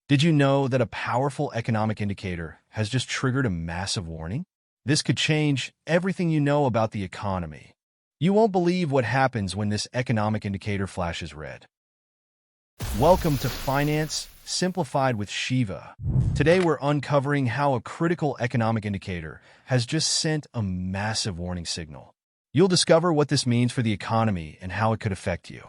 Did you know that a powerful economic indicator has just triggered a massive warning? This could change everything you know about the economy. You won't believe what happens when this economic indicator flashes red. Welcome to Finance Simplified with Siva. Today we're uncovering how a critical economic indicator has just sent a massive warning signal. You'll discover what this means for the economy and how it could affect you.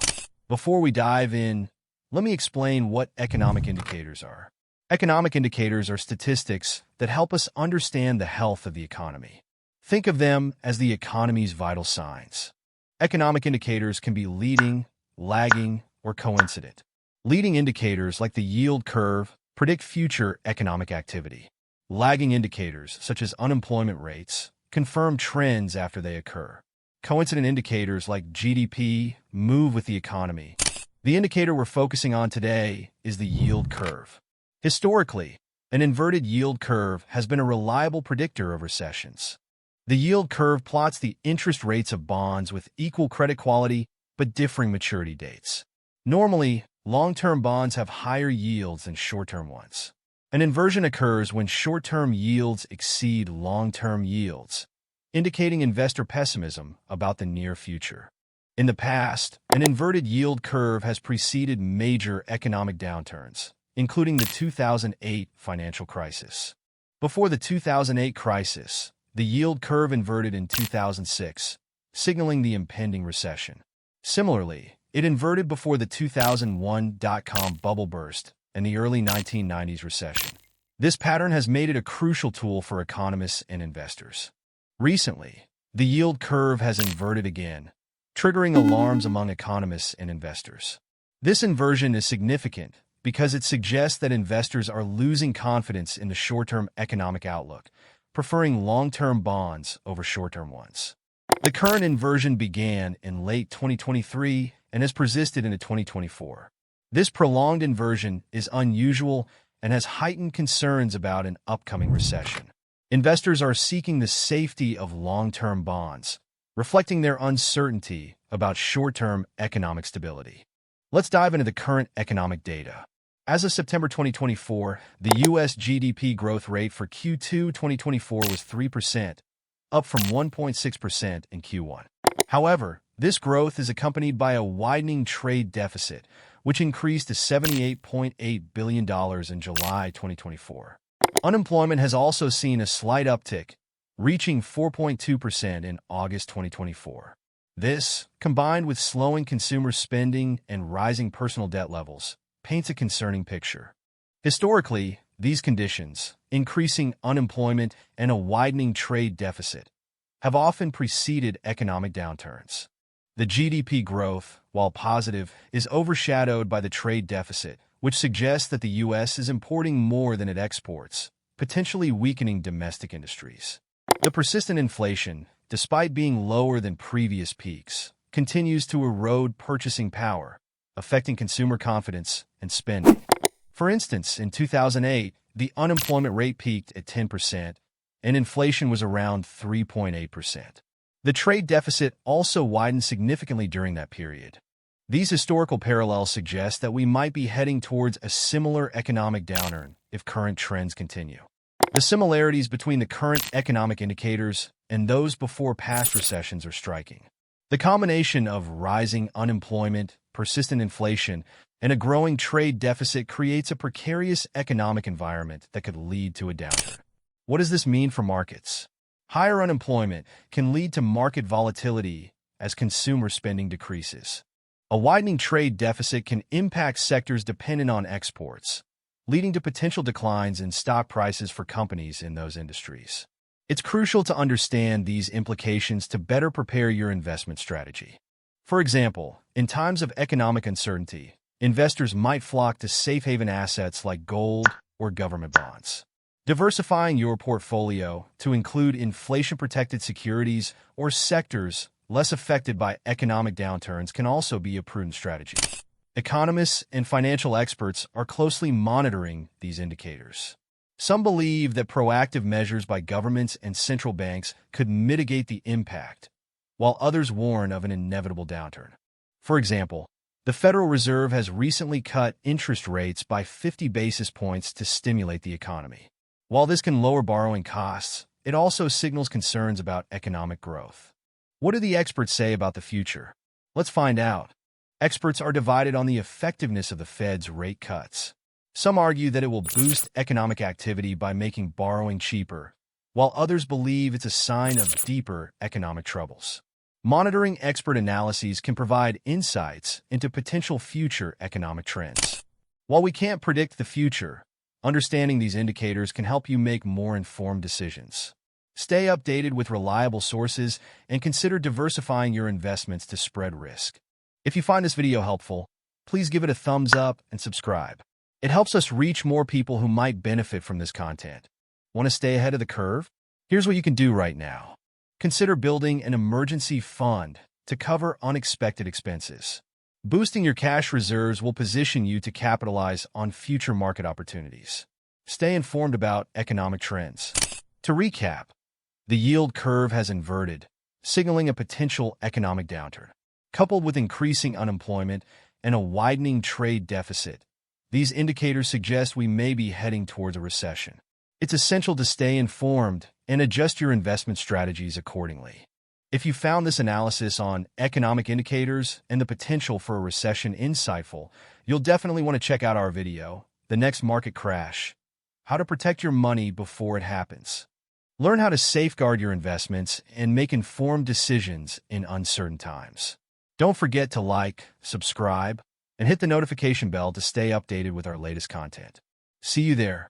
Before we dive in, let me explain what economic indicators are. Economic indicators are statistics that help us understand the health of the economy. Think of them as the economy's vital signs. Economic indicators can be leading, lagging, or coincident. Leading indicators like the yield curve predict future economic activity. Lagging indicators, such as unemployment rates, confirm trends after they occur. Coincident indicators like GDP move with the economy. The indicator we're focusing on today is the yield curve. Historically, an inverted yield curve has been a reliable predictor of recessions. The yield curve plots the interest rates of bonds with equal credit quality but differing maturity dates. Normally, long-term bonds have higher yields than short-term ones. An inversion occurs when short-term yields exceed long-term yields, indicating investor pessimism about the near future. In the past, an inverted yield curve has preceded major economic downturns, including the 2008 financial crisis. Before the 2008 crisis, the yield curve inverted in 2006, signaling the impending recession. Similarly, it inverted before the 2001 dot-com bubble burst and the early 1990s recession. This pattern has made it a crucial tool for economists and investors. Recently, the yield curve has inverted again, triggering alarms among economists and investors. This inversion is significant because it suggests that investors are losing confidence in the short-term economic outlook, preferring long-term bonds over short-term ones. The current inversion began in late 2023 and has persisted into 2024. This prolonged inversion is unusual and has heightened concerns about an upcoming recession. Investors are seeking the safety of long-term bonds, reflecting their uncertainty about short-term economic stability. Let's dive into the current economic data. As of September 2024, the U.S. GDP growth rate for Q2 2024 was 3%, up from 1.6% in Q1. However, this growth is accompanied by a widening trade deficit, which increased to $78.8 billion in July 2024. Unemployment has also seen a slight uptick, reaching 4.2% in August 2024. This, combined with slowing consumer spending and rising personal debt levels, paints a concerning picture. Historically, these conditions, increasing unemployment and a widening trade deficit, have often preceded economic downturns. The GDP growth, while positive, is overshadowed by the trade deficit, which suggests that the U.S. is importing more than it exports, potentially weakening domestic industries. The persistent inflation, despite being lower than previous peaks, continues to erode purchasing power, affecting consumer confidence and spending. For instance, in 2008, the unemployment rate peaked at 10%, and inflation was around 3.8%. The trade deficit also widened significantly during that period. These historical parallels suggest that we might be heading towards a similar economic downturn if current trends continue. The similarities between the current economic indicators and those before past recessions are striking. The combination of rising unemployment, persistent inflation, and a growing trade deficit creates a precarious economic environment that could lead to a downturn. What does this mean for markets? Higher unemployment can lead to market volatility as consumer spending decreases. A widening trade deficit can impact sectors dependent on exports, leading to potential declines in stock prices for companies in those industries. It's crucial to understand these implications to better prepare your investment strategy. For example, in times of economic uncertainty, investors might flock to safe haven assets like gold or government bonds. Diversifying your portfolio to include inflation-protected securities or sectors less affected by economic downturns can also be a prudent strategy. Economists and financial experts are closely monitoring these indicators. Some believe that proactive measures by governments and central banks could mitigate the impact, while others warn of an inevitable downturn. For example, The Federal Reserve has recently cut interest rates by 50 basis points to stimulate the economy. While this can lower borrowing costs, it also signals concerns about economic growth. What do the experts say about the future? Let's find out. Experts are divided on the effectiveness of the Fed's rate cuts. Some argue that it will boost economic activity by making borrowing cheaper, while others believe it's a sign of deeper economic troubles. Monitoring expert analyses can provide insights into potential future economic trends. While we can't predict the future, understanding these indicators can help you make more informed decisions. Stay updated with reliable sources and consider diversifying your investments to spread risk. If you find this video helpful, please give it a thumbs up and subscribe. It helps us reach more people who might benefit from this content. Want to stay ahead of the curve? Here's what you can do right now. Consider building an emergency fund to cover unexpected expenses. Boosting your cash reserves will position you to capitalize on future market opportunities. Stay informed about economic trends. To recap, the yield curve has inverted, signaling a potential economic downturn. Coupled with increasing unemployment and a widening trade deficit, these indicators suggest we may be heading towards a recession. It's essential to stay informed and adjust your investment strategies accordingly. If you found this analysis on economic indicators and the potential for a recession insightful, you'll definitely want to check out our video, The Next Market Crash: How to Protect Your Money Before It Happens. Learn how to safeguard your investments and make informed decisions in uncertain times. Don't forget to like, subscribe, and hit the notification bell to stay updated with our latest content. See you there.